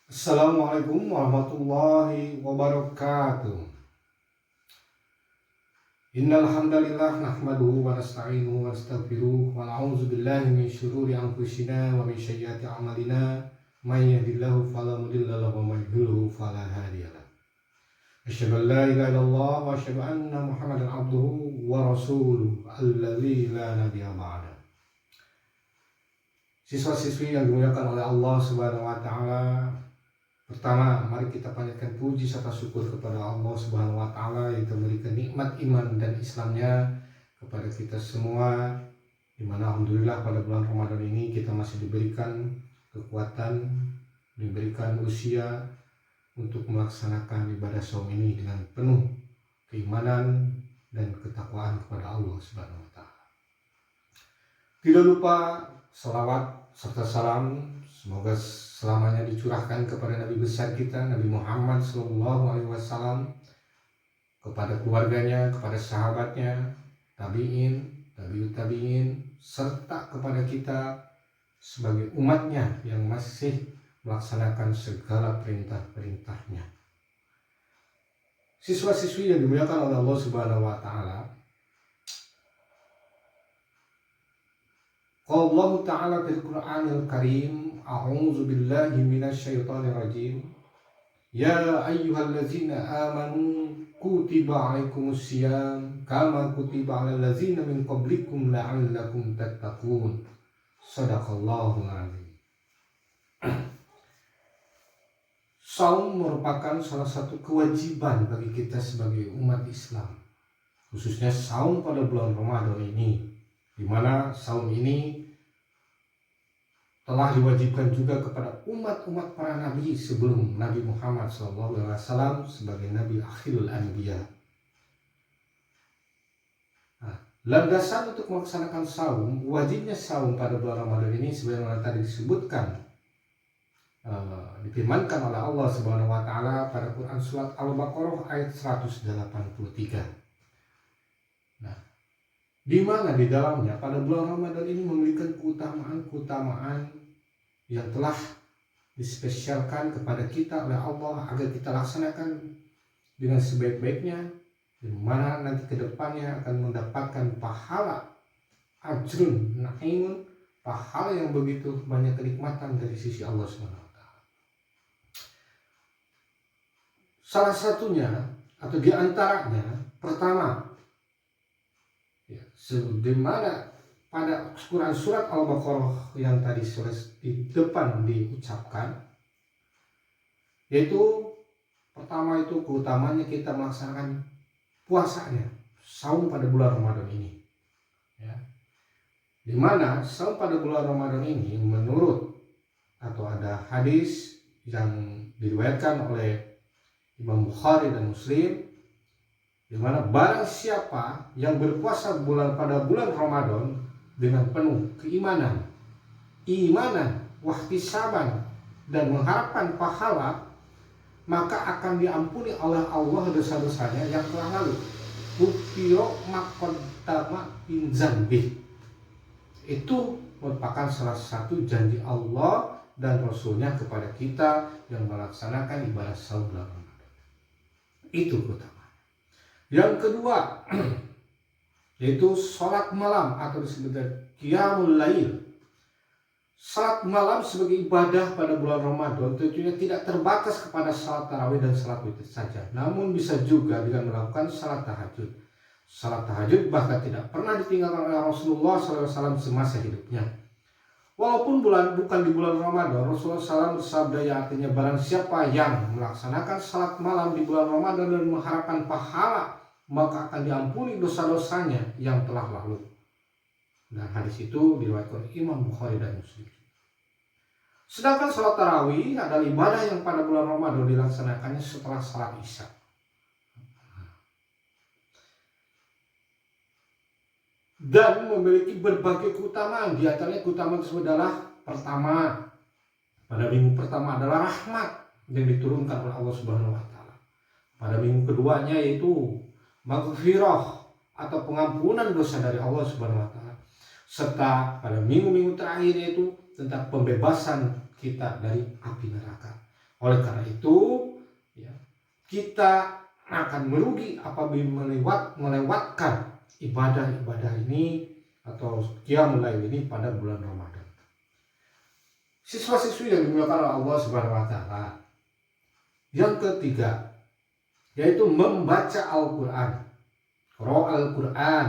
Assalamualaikum warahmatullahi wabarakatuh. Innal hamdalillah nahmaduhu wa nasta'inuhu wa nastaghfiruh wa na'udzu billahi min syururi anfusina wa min sayyiati a'malina may yahdihillahu fala mudilla lahu wa may yudlil fala hadiya lahu. Asyhadu an la ilaha illallah wa asyhadu anna Muhammadan abduhu wa rasuluhu alladzi la nabiyya ba'da. Siswa-siswi yang dimuliakan oleh Allah Subhanahu wa taala, pertama, mari kita panjatkan puji serta syukur kepada Allah Subhanahu wa taala yang telah memberikan nikmat iman dan Islamnya kepada kita semua, di mana alhamdulillah pada bulan Ramadan ini kita masih diberikan kekuatan, diberikan usia untuk melaksanakan ibadah saum ini dengan penuh keimanan dan ketakwaan kepada Allah Subhanahu wa taala. Tidak lupa salawat serta salam semoga selamanya dicurahkan kepada Nabi besar kita, Nabi Muhammad SAW, kepada keluarganya, kepada sahabatnya, tabi'in, tabi'ut tabi'in, serta kepada kita sebagai umatnya yang masih melaksanakan segala perintah-perintahnya. Siswa-siswi yang dimuliakan oleh Allah Subhanahu wa taala, Allah Ta'ala fil Qur'anil Karim, a'udzu billahi minasyaitonir rajim. Ya ayyuhallazina amanu kutiba 'alaikumus syiyam kama kutiba 'alal ladzina min qablikum la'allakum tattaqun. Shadaqallahul 'azim. Saum merupakan salah satu kewajiban bagi kita sebagai umat Islam, khususnya saum pada bulan Ramadan ini, di mana saum ini telah diwajibkan juga kepada umat-umat para nabi sebelum Nabi Muhammad SAW sebagai Nabi Akhirul Anbiya. Landasan untuk melaksanakan saum, wajibnya saum pada bulan Ramadan ini sebagaimana tadi disebutkan, difirmankan oleh Allah Subhanahu wa taala pada Quran surat Al-Baqarah ayat 183. Di mana di dalamnya pada bulan Ramadan ini memiliki keutamaan-keutamaan yang telah dispesialkan kepada kita oleh Allah agar kita laksanakan dengan sebaik-baiknya, di mana nanti kedepannya akan mendapatkan pahala ajrun naimun, pahala yang begitu banyak kenikmatan dari sisi Allah SWT. Salah satunya atau di antaranya, pertama, di mana pada Quran surat Al-Baqarah yang tadi di depan diucapkan, yaitu pertama itu keutamanya kita melaksanakan puasanya, saum pada bulan Ramadan ini, ya. Di mana saum pada bulan Ramadan ini menurut atau ada hadis yang diriwayatkan oleh Imam Bukhari dan Muslim, di mana barang siapa yang berpuasa pada bulan Ramadan dengan penuh keimanan, wahtisaban, dan mengharapkan pahala, maka akan diampuni oleh Allah dosa-dosanya yang telah lalu. Bukiro makontama pinzambih. Itu merupakan salah satu janji Allah dan Rasulnya kepada kita yang melaksanakan ibadah saum bulan Ramadan. Itu pertama. Yang kedua, yaitu sholat malam atau disebut qiyamul lail. Sholat malam sebagai ibadah pada bulan Ramadan tentunya tidak terbatas kepada sholat tarawih dan sholat witir saja, namun bisa juga dengan melakukan sholat tahajud. Sholat tahajud bahkan tidak pernah ditinggalkan oleh Rasulullah SAW semasa hidupnya. Walaupun bukan di bulan Ramadan, Rasulullah SAW bersabda yang artinya barang siapa yang melaksanakan salat malam di bulan Ramadan dan mengharapkan pahala, maka akan diampuni dosa-dosanya yang telah lalu. Dan hadis itu diriwayatkan Imam Bukhari dan Muslim. Sedangkan salat tarawih adalah ibadah yang pada bulan Ramadan dilaksanakannya setelah salat Isya. Dan memiliki berbagai keutamaan. Di antaranya keutamaan tersebut adalah pertama, pada minggu pertama adalah rahmat yang diturunkan oleh Allah Subhanahu wa taala. Pada minggu keduanya yaitu maghfirah atau pengampunan dosa dari Allah Subhanahu wa taala. Serta pada minggu-minggu terakhir yaitu tentang pembebasan kita dari api neraka. Oleh karena itu, ya, kita akan merugi apabila melewatkan ibadah-ibadah ini atau qiyamul lail ini pada bulan Ramadan. Siswa-siswi yang dimuliakan oleh Allah Subhanahu wa taala. Yang ketiga, yaitu membaca Al-Qur'an. Al-Qur'an.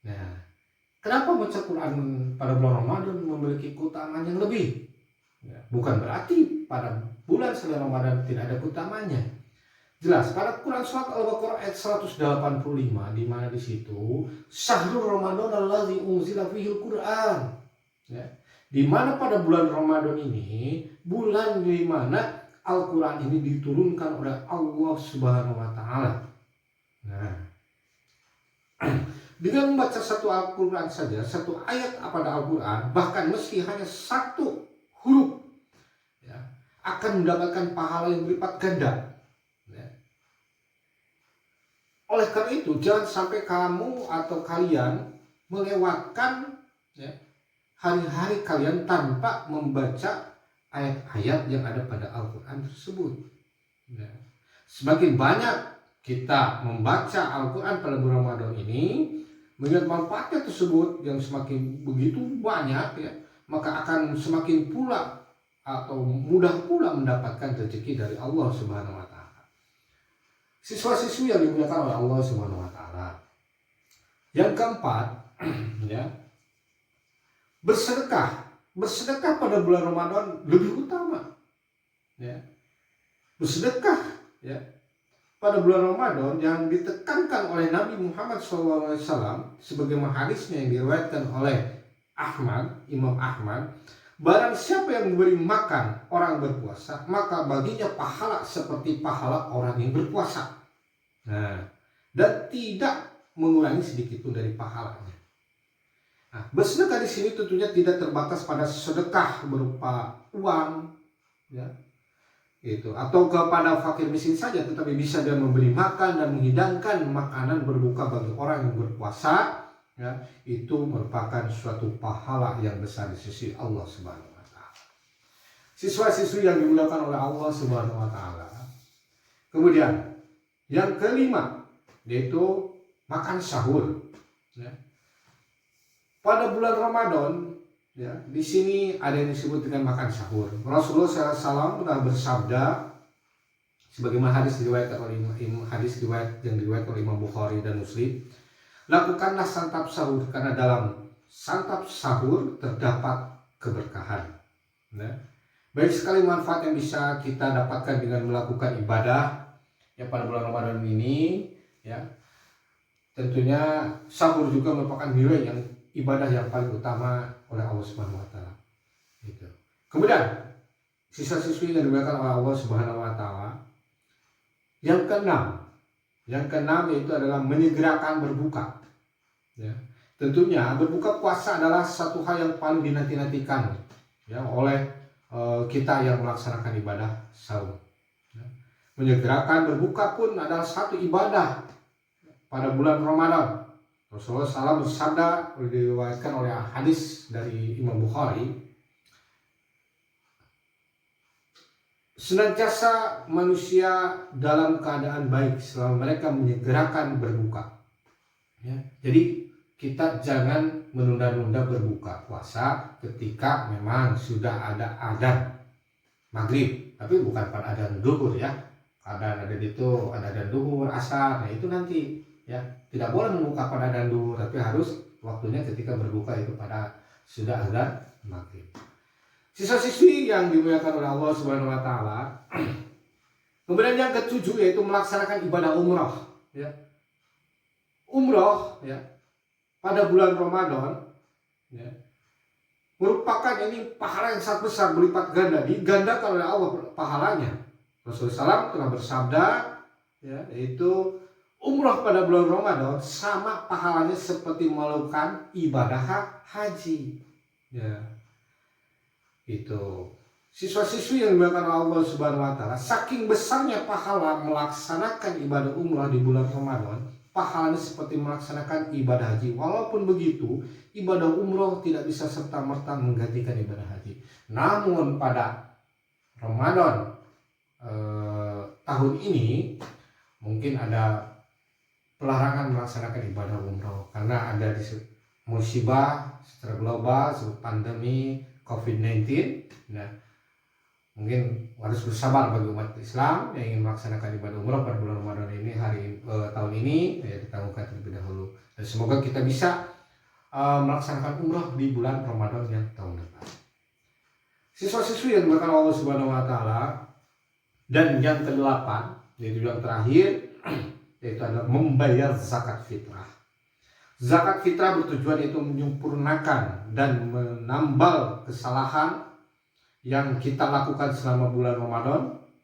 Nah, kenapa baca Quran pada bulan Ramadan memiliki keutamaan yang lebih? Ya, bukan berarti pada bulan selain Ramadan tidak ada keutamanya. Jelas pada Quran surat Al-Baqarah ayat 185, di mana di situ syahrul Ramadan allazi unzila fihil Quran. Ya, di mana pada bulan Ramadan ini bulan di mana Al-Quran ini diturunkan oleh Allah Subhanahu wa taala. Nah, dengan membaca satu Al-Quran saja, satu ayat pada Al-Quran, bahkan meski hanya satu huruf, ya, akan mendapatkan pahala yang berlipat ganda. Ya. Oleh karena itu, jangan sampai kamu atau kalian melewatkan, ya, hari-hari kalian tanpa membaca ayat-ayat yang ada pada Al-Quran tersebut. Ya. Semakin banyak kita membaca Al-Quran pada bulan Ramadan ini, mengingat manfaatnya tersebut yang semakin begitu banyak, ya, maka akan semakin pula atau mudah pula mendapatkan rezeki dari Allah Subhanahu wa taala. Siswa-siswi yang dimuliakan oleh Allah Subhanahu wa taala. Yang keempat, ya, bersedekah. Bersedekah pada bulan Ramadan lebih utama. Ya. Bersedekah, ya, pada bulan Ramadan yang ditekankan oleh Nabi Muhammad SAW sebagaimana hadisnya yang diriwayatkan oleh Imam Ahmad, barang siapa yang memberi makan orang berpuasa, maka baginya pahala seperti pahala orang yang berpuasa. Nah, dan tidak mengurangi sedikit pun dari pahalanya. Nah, bersedekah di sini tentunya tidak terbatas pada sedekah berupa uang, ya, itu, atau kepada fakir miskin saja, tetapi bisa dia memberi makan dan menghidangkan makanan berbuka bagi orang yang berpuasa, ya, itu merupakan suatu pahala yang besar di sisi Allah Subhanahu wa taala. Siswa-siswi yang dimuliakan oleh Allah Subhanahu wa taala. Kemudian yang kelima, yaitu makan sahur, ya. Pada bulan Ramadan, ya, di sini ada yang disebut dengan makan sahur. Rasulullah SAW pernah bersabda, sebagaimana hadis diriwayatkan oleh yang diriwayatkan oleh Imam Bukhari dan Muslim, lakukanlah santap sahur karena dalam santap sahur terdapat keberkahan. Nah, baik sekali manfaat yang bisa kita dapatkan dengan melakukan ibadah ya pada bulan Ramadan ini, ya. Tentunya sahur juga merupakan nilai yang ibadah yang paling utama oleh Allah Subhanahu wa taala. Gitu. Kemudian siswa-siswi yang dimuliakan oleh Allah Subhanahu wa taala. Yang keenam yaitu adalah menyegerakan berbuka. Ya. Tentunya berbuka puasa adalah satu hal yang paling dinanti-nantikan, ya, oleh kita yang melaksanakan ibadah saum. Ya. Menyegerakan berbuka pun adalah satu ibadah pada bulan Ramadan. Rasulullah SAW bersabda, diriwayatkan oleh hadis dari Imam Bukhari, senantiasa manusia dalam keadaan baik selama mereka menyegerakan berbuka. Ya, jadi kita jangan menunda-nunda berbuka puasa ketika memang sudah ada adzan maghrib, tapi bukan pada adzan duhur, ya. Ada itu, ada adzan duhur, asar, nah itu nanti, ya. Tidak boleh membuka pada adzan duhur, tapi harus waktunya ketika berbuka itu pada sudah adzan maghrib. Siswa-siswi yang dimuliakan oleh Allah Subhanahu wa taala. Kemudian yang ketujuh yaitu melaksanakan ibadah umrah, ya. Umrah, ya, pada bulan Ramadan, ya, merupakan ini pahala yang sangat besar, berlipat ganda, digandakan oleh Allah pahalanya. Rasulullah SAW telah bersabda, ya, yaitu umrah pada bulan Ramadan sama pahalanya seperti melakukan ibadah haji. Ya. Itu. Siswa-siswi yang dimuliakan Allah Subhanahu wa taala, saking besarnya pahala melaksanakan ibadah umrah di bulan Ramadan, pahalanya seperti melaksanakan ibadah haji. Walaupun begitu, ibadah umrah tidak bisa serta-merta menggantikan ibadah haji. Namun pada Ramadan, tahun ini mungkin ada pelarangan melaksanakan ibadah umroh karena ada musibah secara global seperti pandemi COVID-19. Nah, mungkin harus bersabar bagi umat Islam yang ingin melaksanakan ibadah umroh pada bulan Ramadan ini tahun ini ya ditangguhkan terlebih dahulu. Dan semoga kita bisa melaksanakan umroh di bulan Ramadan yang tahun depan. Siswa-siswi yang dimuliakan Allah Subhanahu wa taala, dan yang ke-8 yaitu yang terakhir yaitu adalah membayar zakat fitrah. Zakat fitrah bertujuan itu menyempurnakan dan menambal kesalahan yang kita lakukan selama bulan Ramadan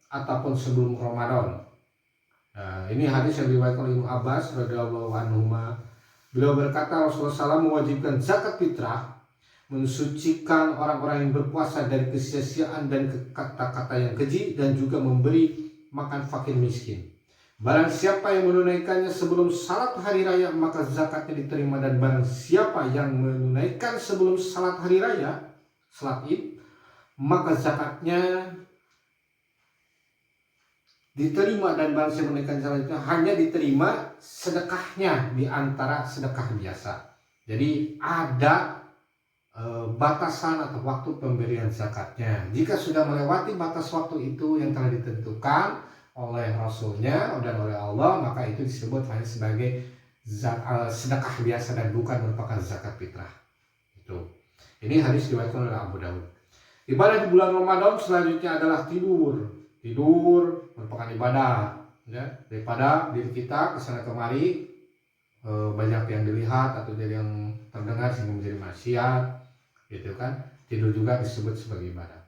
ataupun sebelum Ramadan. Nah, ini hadis yang diriwayatkan oleh Ibnu Abbas radhiyallahu anhu. Beliau berkata Rasulullah SAW mewajibkan zakat fitrah mensucikan orang-orang yang berpuasa dari kesia-siaan dan kata-kata yang keji dan juga memberi makan fakir miskin. Barang siapa yang menunaikannya sebelum salat hari raya maka zakatnya diterima, dan barang siapa yang menunaikan sebelum salat hari raya, salat Id, maka zakatnya diterima, dan barang siapa menunaikan zakatnya hanya diterima sedekahnya di antara sedekah biasa. Jadi ada batasan atau waktu pemberian zakatnya. Jika sudah melewati batas waktu itu yang telah ditentukan oleh Rasulnya dan oleh Allah, maka itu disebut hanya sebagai sedekah biasa dan bukan merupakan zakat fitrah. Itu. Ini hadis diriwayatkan oleh Abu Daud. Ibadah di bulan Ramadan selanjutnya adalah tidur. Tidur merupakan ibadah, ya, daripada diri kita kesana kemari banyak yang dilihat atau dari yang terdengar sehingga menjadi maksiat, gitu kan. Tidur juga disebut sebagai ibadah.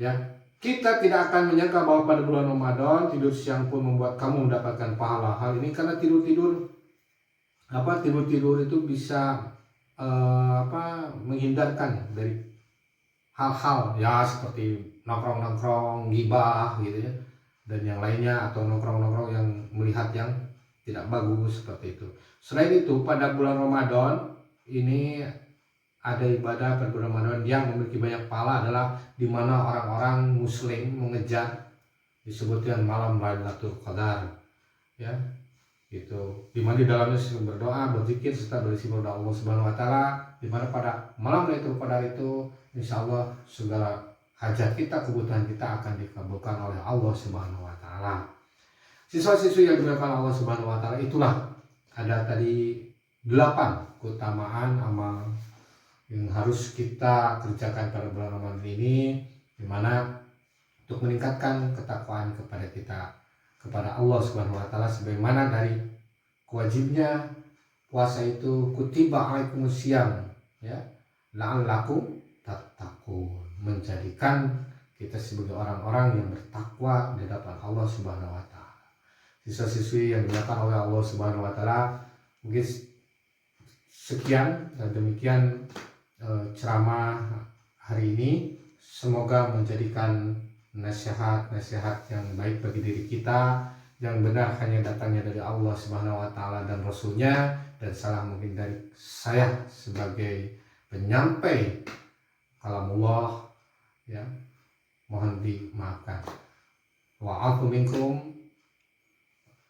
Ya, kita tidak akan menyangka bahwa pada bulan Ramadan tidur siang pun membuat kamu mendapatkan pahala. Hal ini karena tidur itu bisa menghindarkan dari hal-hal ya seperti nongkrong-nongkrong, gibah gitu ya, dan yang lainnya, atau nongkrong-nongkrong yang melihat yang tidak bagus seperti itu. Selain itu pada bulan Ramadan ini ada ibadah pada bulan Ramadan yang memiliki banyak pahala adalah di mana orang-orang muslim mengejar disebutkan malam Lailatul Qadar, ya, itu di mana di dalamnya sering berdoa, berzikir serta berisi kepada Allah Subhanahu wa taala, di mana pada malam Lailatul Qadar itu insyaallah segala hajat kita, kebutuhan kita akan dikabulkan oleh Allah Subhanahu wa taala. Siswa-siswi yang dimuliakan Allah Subhanahu wa taala, itulah ada tadi 8 keutamaan amal yang harus kita kerjakan pada bulan Ramadan ini, di mana untuk meningkatkan ketakwaan kepada kita kepada Allah Subhanahu wa taala, sebagaimana dari kewajibnya puasa itu kutiba alaikumusiyam, ya, la'allakum tattaqun, menjadikan kita sebagai orang-orang yang bertakwa di hadapan Allah Subhanahu wa taala. Siswa-siswi yang dimuliakan oleh Allah Subhanahu wa taala, mungkin sekian dan demikian ceramah hari ini. Semoga menjadikan nasihat-nasihat yang baik bagi diri kita, yang benar hanya datangnya dari Allah Subhanahu wa taala dan Rasulnya, dan salah mungkin dari saya sebagai penyampai kalamullah, ya, mohon dimaafkan. Wa'afu minkum,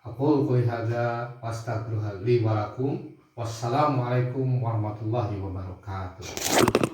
aqulu qouli hadza wastaghfirullaha li wa lakum. Wassalamualaikum warahmatullahi wabarakatuh.